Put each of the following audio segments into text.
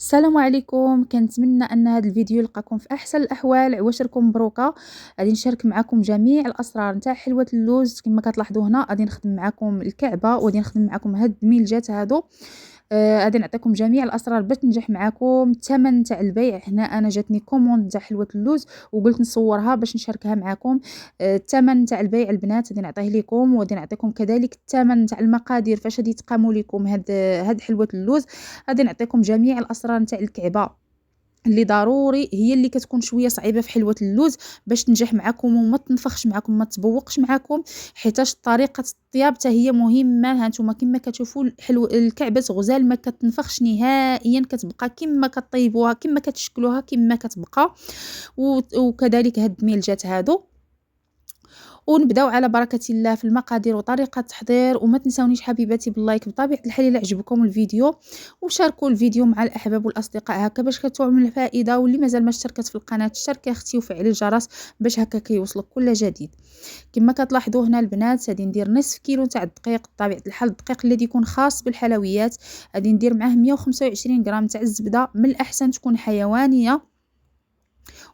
السلام عليكم. كنتمنى ان هذا الفيديو يلقاكم في احسن الاحوال. عواشركم مبروكه. غادي نشارك معكم جميع الاسرار نتاع حلوه اللوز. كما كتلاحظوا هنا غادي نخدم معكم الكعبه وغادي نخدم معكم هاد الميلجات هادو. غادي نعطيكم جميع الاسرار باش تنجح معكم. الثمن تاع البيع هنا انا جاتني كوموند تاع حلوه اللوز وقلت نصورها باش نشاركها معكم. الثمن تاع البيع البنات غادي نعطيه لكم وغادي نعطيكم كذلك الثمن تاع المقادير فاش غادي يتقاموا لكم هاد حلوه اللوز. غادي نعطيكم جميع الاسرار نتاع الكعبه اللي ضروري هي اللي كتكون شويه صعيبه في حلوه اللوز باش تنجح معكم وما تنفخش معكم ما تبوقش معكم، حيتاش طريقه الطياب حتى هي مهمه. ها نتوما كما كتشوفوا الكعبه غزال ما كتنفخش نهائيا، كتبقى كما كطيبوها كما كتشكلوها كما كتبقى. وكذلك هاد الميلجات هادو. ونبداو على بركه الله في المقادير وطريقه التحضير. وما تنساونيش حبيباتي باللايك بطبيعه الحال الا عجبكم الفيديو، وشاركوا الفيديو مع الاحباب والاصدقاء هكا باش كتعم الفائده. واللي مازال ما اشتركت في القناه اشتركي اختي وفعلي الجرس باش هكا كيوصلك كل جديد. كما كتلاحظوا هنا البنات غادي ندير نصف كيلو تاع الدقيق بطبيعه الحال، الدقيق الذي يكون خاص بالحلويات. غادي ندير معاه 125 غرام تاع الزبده، من الاحسن تكون حيوانيه،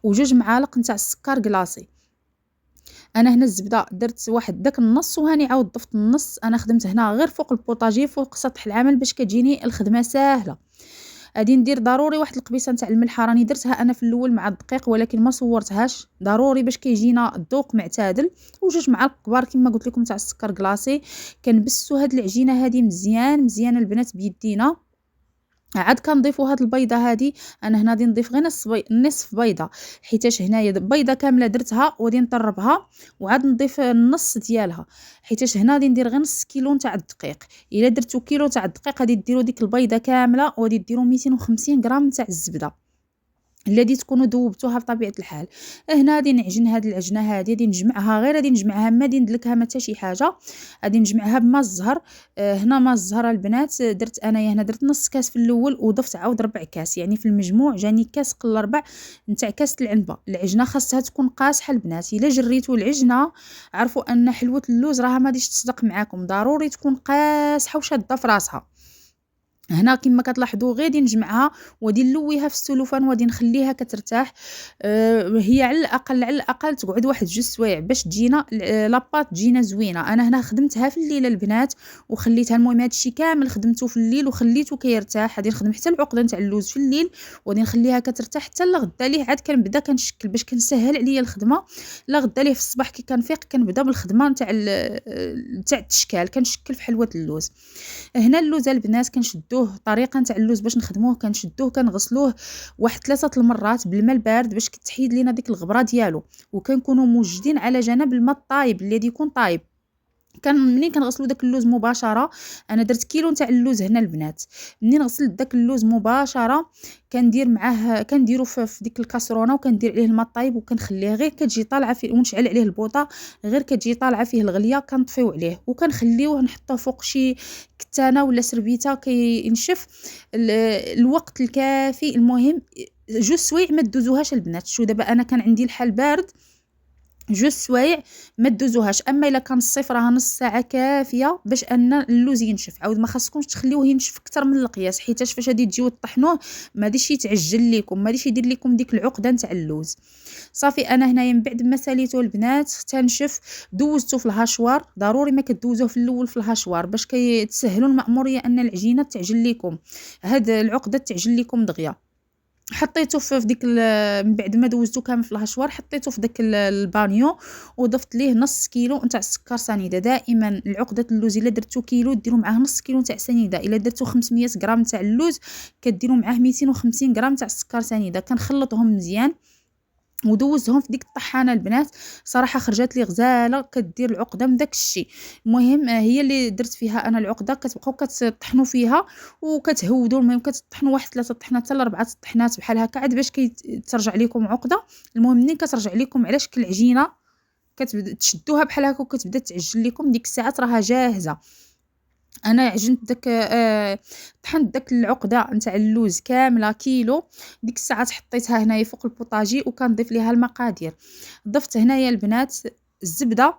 وجوج معالق نتاع السكر كلاصي. انا هنا الزبده درت واحد داك النص وهاني عاود ضفت النص. انا خدمت هنا غير فوق البوطاجي فوق سطح العمل باش كتجيني الخدمه ساهله. غادي ندير ضروري واحد القبيصه نتاع الملحه، راني درتها انا في الاول مع الدقيق ولكن ما صورتهاش، ضروري باش كيجينا الذوق معتدل. وجوج معالق كبار كما قلت لكم تاع السكر كلاصي. كنبسوا هاد العجينه هذه مزيان مزيان البنات بيدينا. عاد كنضيفوا هاد البيضه هادي. انا هنا غادي نضيف غير نصف بيضه، حيتاش هنايا بيضه كامله درتها وغادي نطربها وعاد نضيف النص ديالها، حيتاش هنا غادي ندير غير نص كيلو تاع الدقيق. الا درتو كيلو تاع الدقيق غادي ديروا ديك البيضه كامله وغادي ديروا 250 غرام تاع الزبده الذي تكونوا ذوبتوها بطبيعه الحال. هنا غادي نعجن هاد العجنه هادي، غادي نجمعها غير غادي نجمعها ما غادي ندلكها ما حتى شي حاجه. غادي نجمعها بما الزهر. هنا ما الزهر البنات درت انايا هنا درت نص كاس في الاول وضفت عاود ربع كاس، يعني في المجموع جاني كاس قل ربع نتاع كاس العنبه. العجنه خاصها تكون قاصحه البنات، الا جريتوا العجنه عرفوا ان حلوه اللوز راها ما غاديش تصدق معاكم، ضروري تكون قاصحه وشاده في راسها. هنا كما كتلاحظوا غادي نجمعها وغادي نلويها في السلوفان وغادي نخليها كترتاح. هي على الاقل تقعد واحد جوج سوايع باش تجينا لاباط تجينا زوينه. انا هنا خدمتها في الليل البنات وخليتها، المهم هادشي كامل خدمته في الليل وخليته كيرتاح. غادي نخدم حتى العقده نتاع اللوز في الليل وغادي نخليها كترتاح حتى لغدا ليه عاد كنبدا كنشكل باش كنسهل عليا الخدمه. لغدا ليه في الصباح كي كنفيق كنبدا بالخدمه نتاع التشكال، كنشكل في حلوه اللوز. هنا اللوز البنات كنشدوه طريقه نتاع اللوز باش نخدموه، كنشدوه كنغسلوه واحد 3 المرات بالماء البارد باش كتحيد لينا ديك الغبره ديالو، وكنكونوا موجدين على جنب الماء الطايب الذي يكون طايب. منين كنغسلوا داك اللوز مباشره. انا درت كيلو نتاع اللوز هنا البنات. منين غسلت داك اللوز مباشره كندير معاه كنديرو في ديك الكاسرونه وكندير عليه الماء طايب وكنخليه غير كتجي طالعه فيه ونشعل عليه البوطه، غير كتجي طالعه فيه الغليه كنطفيو عليه وكنخليوه نحطوه فوق شي كتانه ولا سربيته كينشف الوقت الكافي. المهم جوج سوايع ما تدوزوهاش البنات. شو دابا انا كان عندي الحال بارد جوج سوايع ما تدوزوهاش، اما الا كان الصيف راها نص ساعه كافيه باش ان اللوز ينشف. عاود ما خاصكمش تخليوه ينشف اكثر من القياس، حيتاش فاش غادي تجيو طحنوه ما غاديش يتعجل لكم، ما غاديش يدير لكم ديك العقده نتاع اللوز. صافي انا هنايا من بعد ما ساليته البنات تنشف دوزته في الهاشوار. ضروري ما كدوزوه في الاول في الهاشوار باش كيتسهلوا المأموريه ان العجينه تعجل لكم، هاد العقده تعجل لكم دغيا. حطيته في ديك من بعد ما دوزته كامل في الهشوار حطيته في داك البانيو وضفت ليه نص كيلو نتاع السكر سنيده. دائما العقده اللوز الا درتو كيلو ديروا معاه نص كيلو نتاع سنيده، الا درتو 500 غرام نتاع اللوز كديروا معاه 250 غرام تاع السكر سنيده. كنخلطهم مزيان ودوزهم في ديك الطحانه البنات. صراحه خرجت لي غزاله كدير العقده من داك الشيء. المهم هي اللي درت فيها انا العقده. كتبقاو كتطحنوا فيها وكتهودوا، المهم كتطحنوا واحد 3 طحنات حتى 4 طحنات بحال هكا عاد باش كترجع لكم عقده. المهم منين كترجع لكم على شكل عجينه كتبدا تشدوها بحال هكا وكتبدا تعجن لكم، ديك الساعات راها جاهزه. انا عجنت داك طحنت داك العقده نتاع اللوز كامله كيلو. ديك الساعات حطيتها هنايا فوق البوطاجي وكنضيف ليها المقادير. ضفت هنايا البنات الزبده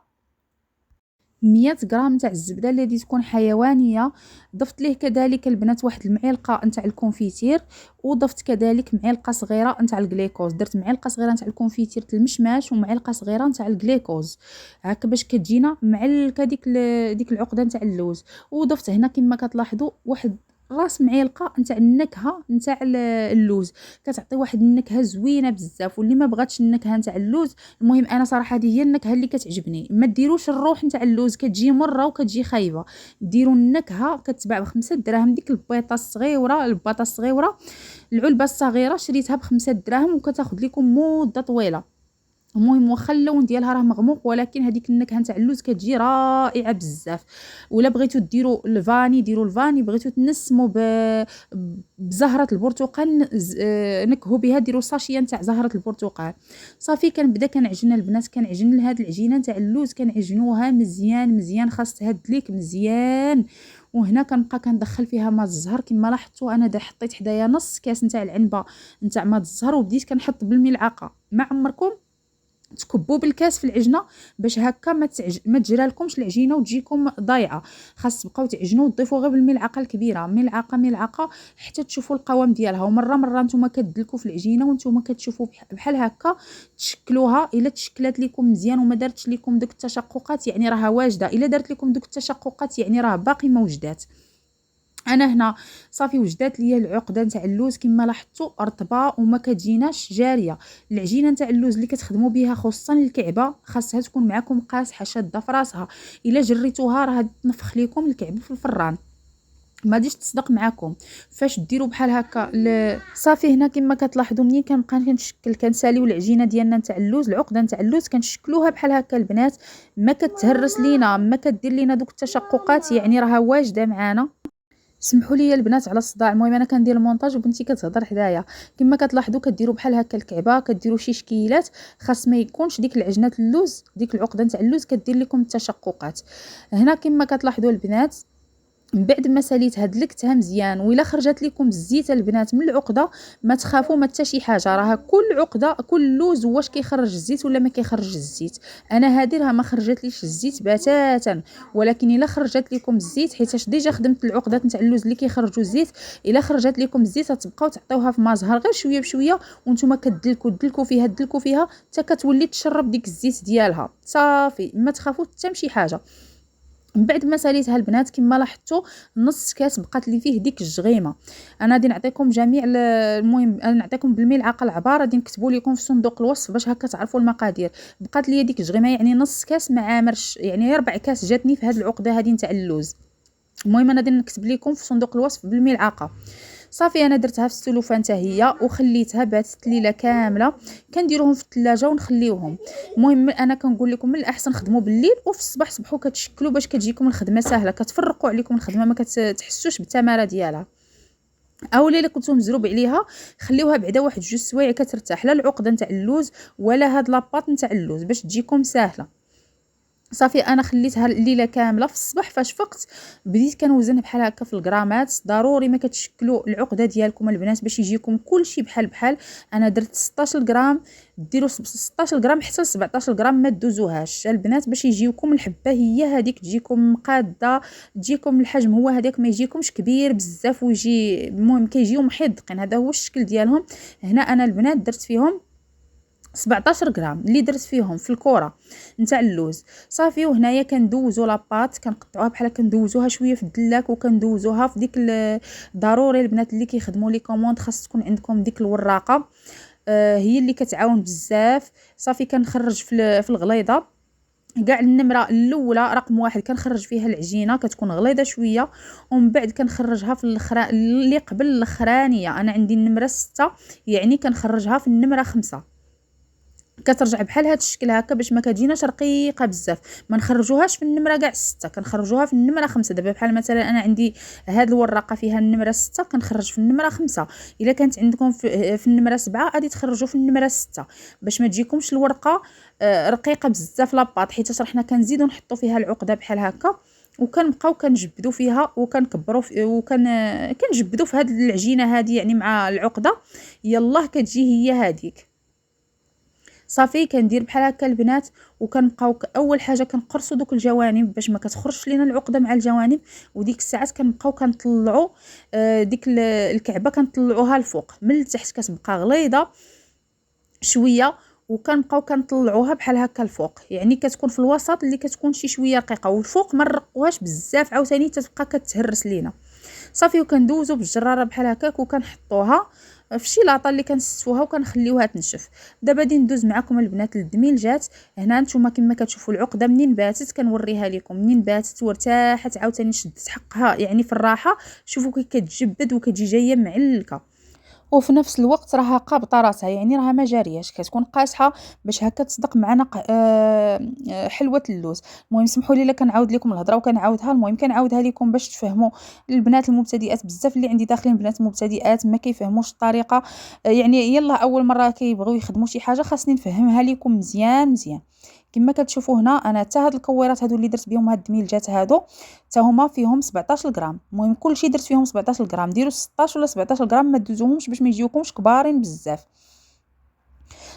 100 غرام تاع الزبده اللي تكون حيوانيه. ضفت ليه كذلك البنات واحد المعلقه نتاع الكونفيتير، وضفت كذلك معلقه صغيره نتاع الجليكوز. درت معلقه صغيره نتاع الكونفيتير المشماش ومعلقه صغيره نتاع الجليكوز هكا باش كتجينا معلكه ديك العقده نتاع اللوز. وضفت هنا كما كتلاحظوا واحد راس معلقه نتاع النكهه نتاع اللوز، كتعطي واحد النكهه زوينه بزاف. واللي ما بغاتش النكهه نتاع اللوز، المهم انا صراحه هذه هي النكهه اللي كتعجبني. ما ديروش الروح نتاع اللوز كتجي مره وكتجي خايبه، ديروا النكهه. كتباع ب5 دراهم ديك البيطه الصغيره، الباطه الصغيره، العلبه الصغيره شريتها ب5 دراهم وكتاخذ لكم مده طويله. المهم واخا اللون ديالها راه مغموق، ولكن هذيك النكهه نتاع اللوز كتجي رائعه بزاف. ولا بغيتو ديروا الفاني ديروا الفاني، بغيتو تنسموا بزهره البرتقال نكهوا بها، ديروا ساشيه نتاع زهره البرتقال. صافي كنبدا كنعجن البنات، كنعجن لهاد العجينه نتاع اللوز، كنعجنوها مزيان مزيان، خاص تهد ليك مزيان. وهنا كنبقى كندخل فيها ماء الزهر. كما لاحظتوا انا حطيت حدايا نص كاس نتاع العنبه نتاع ماء الزهر، وبديت كنحط بالملعقه. ما عمركم تكبوا بالكاس في العجنه باش هكا ما تجرى لكمش العجينه وتجيكم ضايعه. خاص تبقاو تعجنوا وتضيفوا غير بالملعقه الكبيره، ملعقه ملعقه حتى تشوفوا القوام ديالها. ومره مره نتوما كدلكوا في العجينه وانتوما كتشوفوا بحال هكا تشكلوها. الا تشكلات لكم مزيان وما دارتش لكم دوك التشققات يعني راها واجده، الا دارت لكم دوك التشققات يعني راه باقي ما وجدات. انا هنا صافي وجدات ليا العقده نتاع اللوز كما لاحظتوا رطبه وما كتجيناش جاريه. العجينه نتاع اللوز اللي كتخدموا بها خصوصا الكعبه خاصها تكون معكم قاصحه شاده في راسها، الا جريتوها راه تنفخ لكم الكعبه في الفران، ما غاديش تصدق معكم. فاش ديروا بحال هكا صافي هنا كما كتلاحظوا منين كنبقى كنشكل كنساليو العجينه ديالنا نتاع اللوز، العقده نتاع اللوز كنشكلوها بحال هكا البنات، ما كتهرس لينا، ما كدير لينا دوك التشققات، يعني راها واجده معانا. سمحوا لي البنات على الصداع. المهم انا كندير المونتاج وبنتي كتهضر حدايا. كما كتلاحظوا كديروا بحال هكا الكعبه، كديروا شي شكيلات، خاص ما يكونش ديك العجنه اللوز ديك العقده نتاع اللوز كدير لكم التشققات. هنا كما كتلاحظوا البنات من بعد ما ساليت هدلكتها مزيان، وإلا خرجت لكم الزيت البنات من العقده ما تخافوا ما حتى شي حاجه، راه كل عقده كل لوز واش كيخرج الزيت ولا ما كيخرج الزيت. انا هذه راه ما خرجت ليش الزيت بتاتا، ولكن الا خرجت لكم الزيت حيتاش ديجا خدمت العقدات نتاع اللوز اللي كيخرجوا الزيت، الا خرجت لكم الزيت تبقاو تعطيوها في ماء زهر غير شويه بشويه، وانتم دلكوا فيها حتى كتولي تشرب ديك الزيت ديالها. صافي ما تخافوا حتى من شي حاجه. من بعد ما ساليتها البنات كما لاحظتوا نص كاس بقات لي فيه ديك الجغيمه. انا غادي نعطيكم جميع المهم انا نعطيكم بالملعقه العبار، غادي نكتبوا لكم في صندوق الوصف باش هكا تعرفوا المقادير. بقات لي ديك الجغيمه يعني نص كاس ما عامرش، يعني 4 كاس جاتني في هذه العقده هذه نتاع اللوز. المهم انا غادي نكتب لكم في صندوق الوصف بالملعقه. صافي انا درتها في السلوفان حتى هي وخليتها باتت ليله كامله، كنديروهم في الثلاجه ونخليوهم. المهم انا كنقول لكم من الاحسن خدموا بالليل وفي الصباح صبحوا كتشكلوا باش كتجيكم الخدمه سهله، كتفرقوا عليكم الخدمه ما كتحسوش بالتماره ديالها. اولا الا كنتو مزروب عليها خليوها بعدا واحد 2 سوايع كترتاح، لا العقده نتاع اللوز ولا هاد لاباط نتاع اللوز باش تجيكم سهله. صافي انا خليتها الليله كامله. في الصباح فاش فقت بديت كنوزن بحال هكا في الغرامات. ضروري ما كتشكلوا العقده ديالكم البنات باش يجيكم كلشي بحال بحال. انا درت 16 غرام، ديروا 16 غرام حتى 17 غرام ما دوزوهاش البنات باش يجيوكم الحبه هي هذيك تجيكم قاده، تجيكم الحجم هو هذاك، ما يجيكمش كبير بزاف ويجي المهم كيجيو محدقين. هذا هو الشكل ديالهم. هنا انا البنات درت فيهم 17 غرام اللي درت فيهم في الكره نتاع اللوز. صافي وهنايا كندوزو لاباط كنقطعوها بحال كندوزوها شويه في الدلاك وكندوزوها في ديك ضروري البنات اللي كيخدموا لي كوموند خاص تكون عندكم ديك الوراقه، هي اللي كتعاون بزاف. صافي كنخرج في الغليظه كاع النمره الاولى رقم 1 كنخرج فيها العجينه كتكون غليظه شويه، ومن بعد كنخرجها في اللي قبل الاخرانيه. انا عندي النمره 6 يعني كنخرجها في النمره 5. كترجع بحال هذا الشكل هكا باش ما كتجيناش رقيقه بزاف. ما نخرجوهاش في النمره كاع 6، كنخرجوها في النمره 5. دابا بحال مثلا انا عندي هاد الورقه فيها النمره 6 كنخرج في النمره 5. الا كانت عندكم في النمره 7 غادي تخرجوا في النمره 6 باش ما تجيكمش الورقه رقيقه بزاف لاباط، حيت حنا كنزيدوا نحطوا فيها العقده بحال هكا وكنبقاو كنجبدوا فيها وكنكبروا كنجبدوا في هذه العجينه هذه يعني مع العقده. يلاه كتجي هي هذيك. صافي كندير بحال هكا البنات، وكنبقاو اول حاجه كنقرصوا دوك الجوانب باش ما كتخرجش لينا العقده مع الجوانب، وديك الساعات كنبقاو كنطلعوا ديك الكعبه كنطلعوها الفوق من التحت كتبقى غليظه شويه، وكنبقاو كنطلعوها بحال هكا الفوق، يعني كتكون في الوسط اللي كتكون شي شويه رقيقه، والفوق ما نرقوهاش بزاف عاوتاني تتبقى كتهرس لينا. صافي وكندوزو بالجراره بحال هكاك وكنحطوها في شي لاطه اللي كنستوها وكنخليوها تنشف. دابا غادي ندوز معكم البنات للدميلجات. هنا نتوما كما كتشوفوا العقده منين باتت كنوريها لكم، منين باتت وارتاحت عاوتاني شدت حقها يعني في الراحه، شوفوا كي كتجبد وكتجي جايه معلكه، وفي نفس الوقت راها قابطه راسها، يعني راها ما جارياش، كتكون قاصحه باش هكا تصدق معنا حلوه اللوز. المهم سمحوا لي الا كنعاود لكم الهضره وكنعاودها، المهم كنعاودها لكم باش تفهموا. البنات المبتدئات بزاف اللي عندي داخلين بنات مبتدئات ما كيفهموش الطريقه، يعني يلا اول مره كيبغيو يخدموا شي حاجه خاصني نفهمها لكم مزيان مزيان. كما كتشوفوا هنا انا حتى هاد الكويرات هادو اللي درت بهم هاد الدميلجات هادو حتى هما فيهم 17 غرام. المهم كلشي درت فيهم 17 غرام، ديروا 16 ولا 17 غرام، ما دوزوهمش باش ما يجيوكمش كبارين بزاف.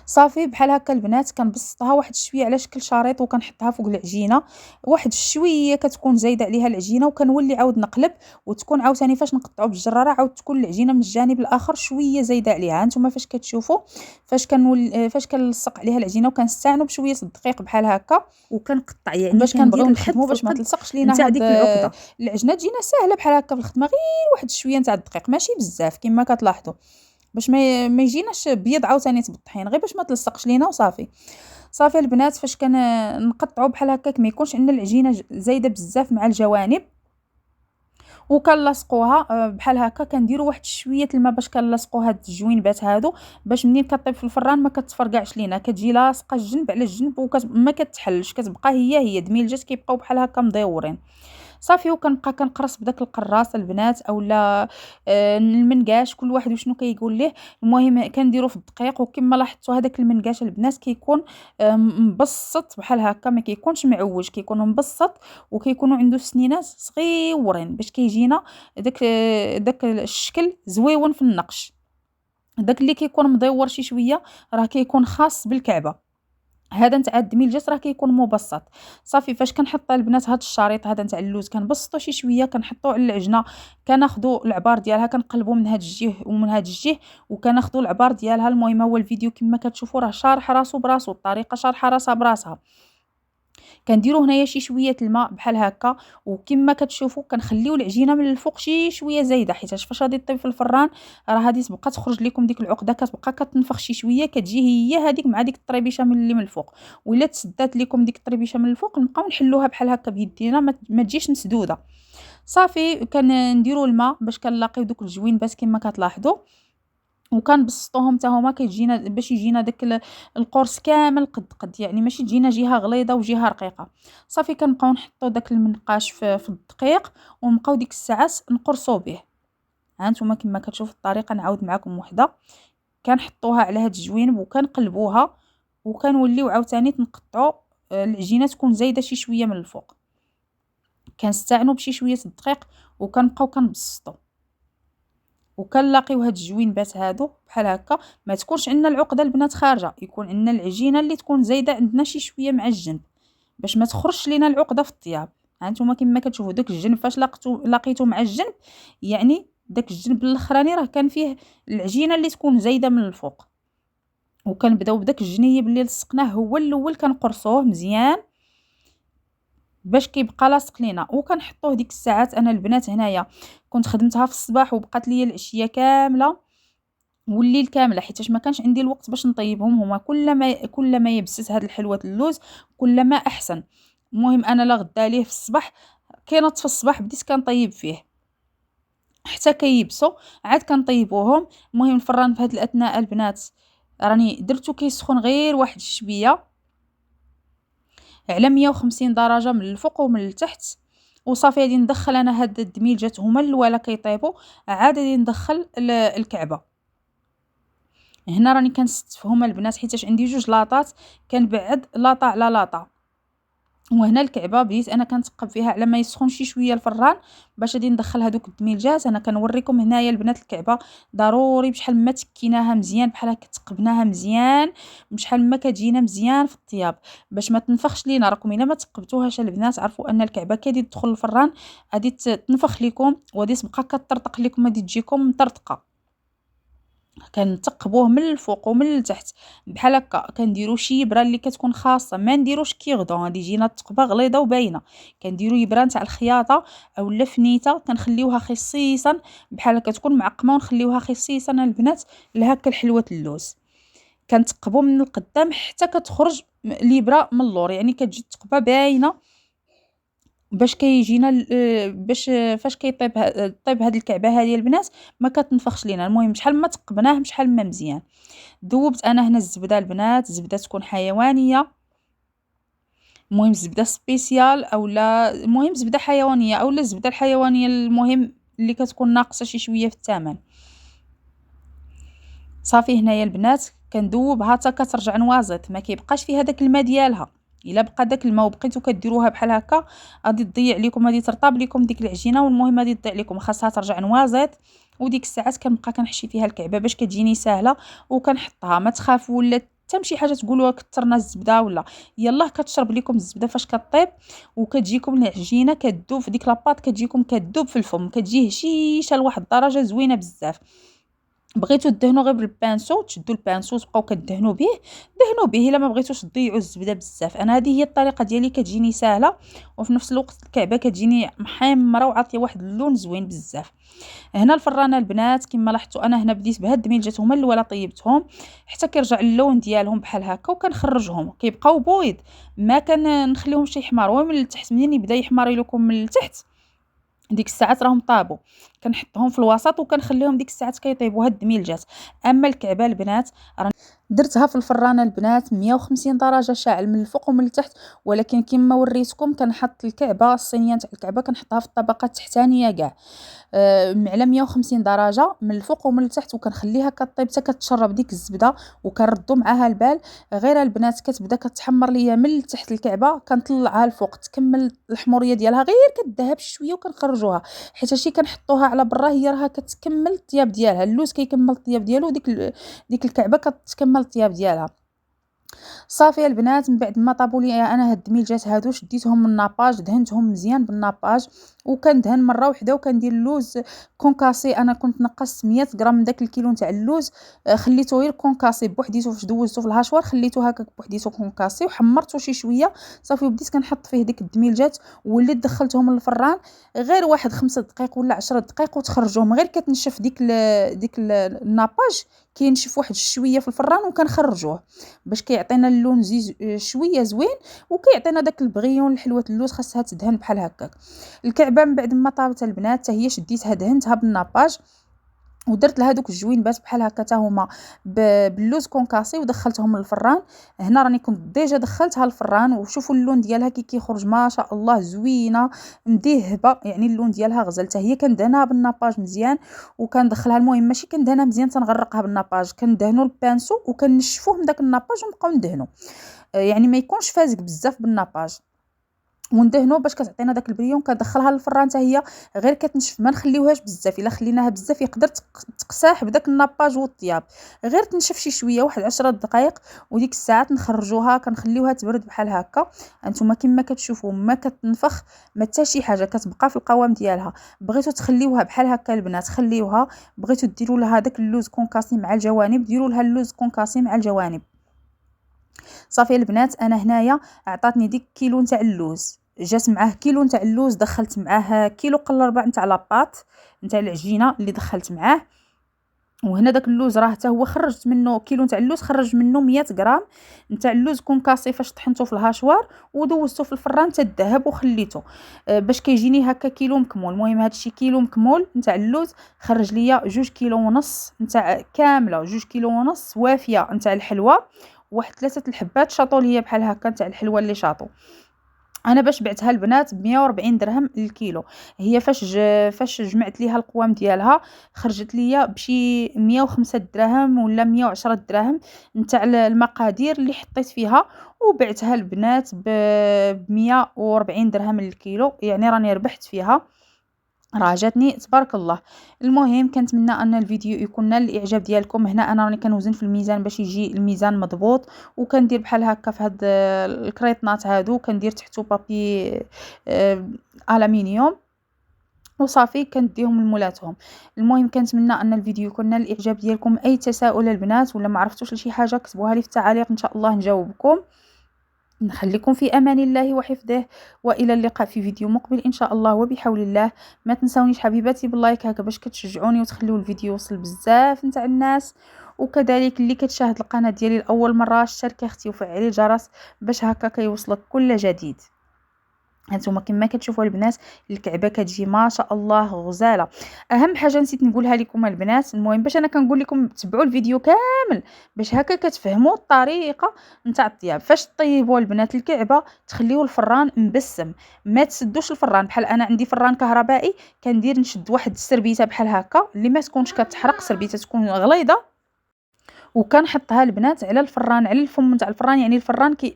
صافي بحال هكا البنات كنبسطها واحد شويه على شكل شريط وكنحطها فوق العجينه، واحد شويه كتكون زايده عليها العجينه، وكنولي عاود نقلب، وتكون عاوتاني فاش نقطعوا بالجراره عاود تكون العجينه من الجانب الاخر شويه زايده عليها. هانتوما فاش كتشوفوا فاش كنلصق عليها العجينه وكنستعنوا بشويه الدقيق بحال هكا وكنقطع، يعني باش كنبغيو كنبغيو نخدموا باش ما تلصقش لينا نتاع هاد ديك العقده. العجنه تجينا ساهله بحال هكا في الخدمه، غير واحد شويه نتاع الدقيق ماشي بزاف كما كتلاحظوا، باش ما يجيناش بيض عاوتاني تبطحين، غير باش ما تلصقش لينا وصافي. صافي البنات فاش نقطعوا بحال هكاك ما يكونش عندنا العجينه زايده بزاف مع الجوانب، وكنلصقوها بحال هكا، كنديروا واحد شويه الماء باش كنلصقوا هاد الجوينبات هادو، باش منين كطيب في الفران ما كتفرقعش لينا، كتجي لاصقه الجنب على الجنب وما كتحلش، كتبقى هي دميلجات كيبقاو بحال هكا مدورين. صافي وكنبقى كنقرص بداك القراص البنات اولا المنقاش، كل واحد وشنو كيقول ليه. المهم كنديرو في الدقيق، وكما لاحظتوا هذاك المنقاش البنات كيكون مبسط بحال هكا، ما كيكونش معوج، كيكون مبسط وكيكونوا عنده سنينات صغيورين باش كيجينا داك الشكل زويون في النقش. داك اللي كيكون مدور شي شويه راه كيكون خاص بالكعبه، هذا نتاع الدميلجات راه كيكون مبسط. صافي فاش كنحط البنات هذا الشريط هذا نتاع اللوز كنبسطو شي شويه، كنحطو على العجنه، كناخذوا العبار ديالها كنقلبوا من هذا الجهه ومن هذا الجهه، وكناخذوا العبار ديالها. المهم هو الفيديو كما كتشوفوا راه شارح راسو براسو، الطريقه شارحه راسها براسها. كنديروا هنايا شي شويه الماء بحال هكا، وكما كتشوفوا كنخليو العجينه من الفوق شي شويه زايده، حيت فاش غادي طيب في الفران راه غادي تبقى تخرج لكم ديك العقده، كتبقى كتنفخ شي شويه، كتجي هي هذيك مع ديك الطريبيشه من اللي من الفوق. وإلا تسدات لكم ديك الطريبيشه من الفوق نبقاو نحلوها بحال هكا بيدينا، ما تجيش مسدوده. صافي كنديروا الماء باش كنلاقيو دوك الجوينبات كما كتلاحظوا، وكنبسطوهم حتى هما كيجينا باش يجينا داك القرص كامل قد يعني ماشي تجينا جهه غليظه وجهه رقيقه. صافي كنبقاو نحطو داك المنقاش في الدقيق، ونبقاو ديك الساعات نقرصو به. ها نتوما كما كتشوفوا الطريقه نعاود معكم وحده، كنحطوها على هاد الجوينب وكنقلبوها، وكنوليو عاوتاني تنقطعوا العجينه تكون زايده شي شويه من الفوق، كنستعنوا بشي شويه الدقيق وكنبقاو كنبسطو، وكنلاقيو هاد الجوينبات هادو بحال هكا. ما تكونش عندنا العقده البنات خارجه، يكون عندنا العجينه اللي تكون زايده عندنا شي شويه مع الجنب باش ما تخرجش لينا العقده في الطياب. هانتوما كما كتشوفوا داك الجنب فاش لقيتو مع الجنب، يعني داك الجنب الاخراني راه كان فيه العجينه اللي تكون زايده من الفوق. وكنبداو بداك الجنيب اللي لصقناه هو الاول كنقرصوه مزيان باش كيبقى لاصق لينا، وكنحطوه ديك الساعات. انا البنات هنايا كنت خدمتها في الصباح وبقات ليا العشيه كامله والليل كامله، حيتاش ما كانش عندي الوقت باش نطيبهم هما. كلما يبست هاد الحلوه اللوز كلما احسن. المهم انا لا غدا ليه في الصباح، كينط في الصباح بديت كنطيب فيه حتى كيبسوا، عاد كنطيبوهم. المهم الفران في هاد الاثناء البنات راني درتو كيسخن غير واحد شويه على 150 درجه من الفوق ومن التحت. وصافي غادي ندخل انا هاد الدميلجات هما الاولى كيطيبوا، عاد غادي ندخل الكعبه. هنا راني كنستفهمها البنات حيتاش عندي جوج لاطات كنبعد لاطه على لاطه، وهنا الكعبه بديت انا كنتقب فيها على ما يسخن شي شويه الفران باش غادي ندخل هذوك الدميلجات. انا كنوريكم هنايا البنات الكعبه ضروري بشحال ما تكيناها مزيان بحال هكا تقبناها مزيان بشحال ما كتجينا مزيان في الطياب باش ما تنفخش لينا. راكم الا ما تقبتوهاش البنات عرفوا ان الكعبه كي تدخل الفران غادي تنفخ لكم وغادي تبقى كطرطق لكم، غادي تجيكم مطرطقه. كنتقبوه من الفوق ومن التحت بحال هكا، كنديروا شي يبره اللي كتكون خاصه، ما نديروش كيغدون غادي يجينا التقبه غليظه وباينه. كنديروا يبره تاع الخياطه اولا فنيته كنخليوها خصيصا بحال هكا تكون معقمه ونخليوها خصيصا البنات لهكا الحلوه اللوز. كنتقبوا من القدام حتى كتخرج الابره من اللور، يعني كتجي التقبه باينه باش كيجينا باش فاش كيطيب طيب هاد الكعبه هذه البنات ما كتنفخش لينا. المهم شحال ما تقبناه شحال ما مزيان. ذوبت انا هنا الزبده البنات، الزبده تكون حيوانيه، المهم زبده سبيسيال اولا المهم زبده حيوانيه اولا الزبده الحيوانيه المهم اللي كتكون ناقصه شي شويه في الثمن. صافي هنايا البنات كندوبها حتى كترجع نوازط، ما كيبقاش فيها داك الماء ديالها. الا بقى داك الماء وبقيتو كديروها بحال هكا غادي تضيع لكم، غادي ترطاب لكم ديك العجينه والمهم غادي تضيع لكم. خاصها ترجع نوازط وديك الساعات كنبقى كنحشي فيها الكعبه باش كتجيني ساهله وكنحطها. ما تخافوا ولا حتى شي حاجه تقولوا كثرنا الزبده ولا يلاه كتشرب لكم الزبده فاش كطيب وكتجيكم العجينه كتذوب في ديك لاباط، كتجيكم كتذوب في الفم، كتجي هشيشه لواحد الدرجه زوينه بزاف. بغيتو دهنوا غير بالبانسو تشدوا البانسو تبقاو كدهنوا به دهنوا به، الا ما بغيتوش تضيعوا الزبده بزاف. انا هذه هي الطريقه ديالي كتجيني سهله وفي نفس الوقت الكعبه كتجيني محمره وعاطيه واحد اللون زوين بزاف. هنا الفرانه البنات كما لاحظتوا انا هنا بديت بهاد الدميلجات هما الاولى طيبتهم حتى كيرجع اللون ديالهم بحال هكا وكنخرجهم كيبقاو بويض، ما كنخليهم شي يحمر ومن التحت منين يبدا يحمر لكم من التحت ديك الساعات راهم طابوا. كنحطهم في الوسط وكنخليهم ديك الساعات كيطيبوا هاد الدميلجات. اما الكعبه البنات درتها في الفرانه البنات 150 درجه شاعل من الفوق ومن التحت، ولكن كما وريتكم كنحط الكعبه الصينيه تاع الكعبه كنحطها في الطبقه التحتانيه كاع على 150 درجه من الفوق ومن التحت وكنخليها كطيب حتى كتشرب ديك الزبده وكنردوا معاها البال. غير البنات كتبدا كتحمر ليا من تحت الكعبه كنطلعها الفوق تكمل الحموريه ديالها غير كتذهب شويه وكنخرجوها حيت هادشي كنحطوها على برا هي راها كتكمل الطياب ديالها، اللوز كيكمل الطياب ديالو ديك الكعبه كتكمل الطياب ديالها. صافي البنات من بعد ما طابوا لي انا هاد الدميلجات هادو شديتهم من الناباج دهنتهم مزيان بالناباج وكندهن مره واحده وكندير اللوز كونكاسي. انا كنت نقصت 100 غرام من داك الكيلو نتاع اللوز خليته غير كونكاسي بوحديتو فاش دوزته في الهاشوار خليته هكاك بوحديتو كونكاسي وحمرته شي شويه صافي وبديت كنحط فيه ديك الدميلجات وليت دخلتهم للفران غير واحد 5 دقائق ولا 10 دقائق وتخرجوهم غير كتنشف ديك الناباج كينشف واحد شويه في الفران وكنخرجوه باش كيعطينا اللون شويه زوين وكيعطينا داك البغيون لحلوه اللوز. خاصها تدهن بحال هكاك. الكعبه من بعد ما طابت البنات حتى هي شديتها دهنتها بالناباج ودرت لها دوك الجوينبات بحال هكا حتى هما باللوز كونكاسي ودخلتهم للفران. هنا راني كنت ديجا دخلتها للفران وشوفوا اللون ديالها كي كيخرج ما شاء الله زوينه مذهبه، يعني اللون ديالها غزال. حتى هي كندهنها بالناباج مزيان وكندخلها المهم ماشي كندهنها مزيان تنغرقها بالناباج، كندهنوا البانسو وكنشفوه من داك الناباج ونبقاو ندهنوا يعني ما يكونش فازق بزاف بالناباج وندهنوا باش كتعطينا داك البريون. كندخلها للفران حتى هي غير كتنشف ما نخليوهاش بزاف، الا خليناها بزاف يقدر تقساح بداك الناباج والطياب. غير تنشف شي شويه واحد 10 دقائق وديك الساعات نخرجوها كنخليوها تبرد بحال هكا. انتما كما كتشوفوا ما كتنفخ ما حتى شي حاجه كتبقى في القوام ديالها. بغيتوا تخليوها بحال هكا البنات خليوها، بغيتوا ديروا لها داك اللوز كونكاسي مع الجوانب ديروا لها اللوز كونكاسي مع الجوانب. صافي البنات انا هنايا عطاتني ديك كيلو نتاع اللوز جات معاه كيلو نتاع اللوز دخلت معاه كيلو قل ربع نتاع لاباط نتاع العجينه اللي دخلت معاه. وهنا داك اللوز راه حتى هو خرجت منه كيلو نتاع اللوز خرج منه 100 غرام نتاع اللوز كونكاسي فاش طحنته في الهاشوار ودوزته في الفران حتى الذهب وخليته باش كيجيني هكا كيلو مكمول. المهم هادشي كيلو مكمول نتاع اللوز خرج ليا 2 كيلو ونص نتاع كامله 2 كيلو ونص وافيه نتاع الحلوه، واحد 3 الحبات شاطوا ليا بحال هكا نتاع الحلوه اللي شاطوا. انا باش بعتها البنات ب140 درهم للكيلو. هي فاش جمعت ليها القوام ديالها خرجت ليا بشي 105 دراهم ولا 110 دراهم نتاع المقادير اللي حطيت فيها، وبعتها البنات ب140 درهم للكيلو، يعني راني ربحت فيها، راه جاتني تبارك الله. المهم كنتمنى ان الفيديو يكون نال الاعجاب ديالكم. هنا انا راني كنوزن في الميزان باش يجي الميزان مضبوط، وكندير بحال هكا في هاد الكريطنات هادو، كندير تحتو بابي الومنيوم وصافي كنديهم لمولاتهم. المهم كنتمنى ان الفيديو يكون نال الاعجاب ديالكم. اي تساؤل البنات ولا ما عرفتوش لشي حاجه كتبوها لي في التعاليق ان شاء الله نجاوبكم. نخليكم في امان الله وحفظه، والى اللقاء في فيديو مقبل ان شاء الله وبحول الله. ما تنسونيش حبيباتي باللايك هكا باش كتشجعوني وتخليو الفيديو يوصل بزاف نتاع الناس، وكذلك اللي كتشاهد القناه ديالي لاول مره اشتركي اختي وفعلي الجرس باش هكا كيوصلك كل جديد. هانتوما كما كتشوفوا البنات الكعبه كتجي ما شاء الله غزاله. اهم حاجه نسيت نقولها لكم البنات، المهم باش انا كنقول لكم تبعوا الفيديو كامل باش هكا كتفهموا الطريقه نتاع الطياب. فاش طيبوا البنات الكعبه تخليوه الفران مبسم، ما تسدوش الفران. بحال انا عندي فران كهربائي كندير نشد واحد السربيته بحال هكا اللي ما تكونش كتحرق، سربيته تكون غليظه، وكنحطها البنات على الفران، على الفم نتاع الفران، يعني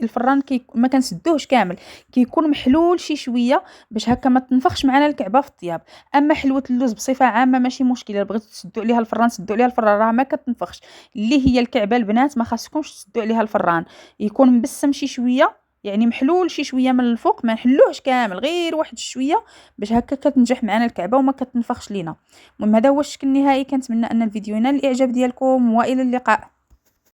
الفران ما كنسدوهش كامل، كيكون محلول شي شويه باش هكا ما تنفخش معنا الكعبه في الطياب. اما حلوه اللوز بصفه عامه ماشي مشكل، الا بغيتو تسدوا عليها الفران سدوا عليها الفران راه ما كتنفخش. اللي هي الكعبه البنات ما خاصكمش تسدوا عليها الفران، يكون مبسم شي شويه، يعني محلول شي شويه من الفوق، ما نحلوهش كامل غير واحد شويه باش هكا كتنجح معنا الكعبه وما كتنفخش لينا. المهم هذا هو الشكل النهائي. كنتمنى ان الفيديو ينال الاعجاب ديالكم، والى اللقاء.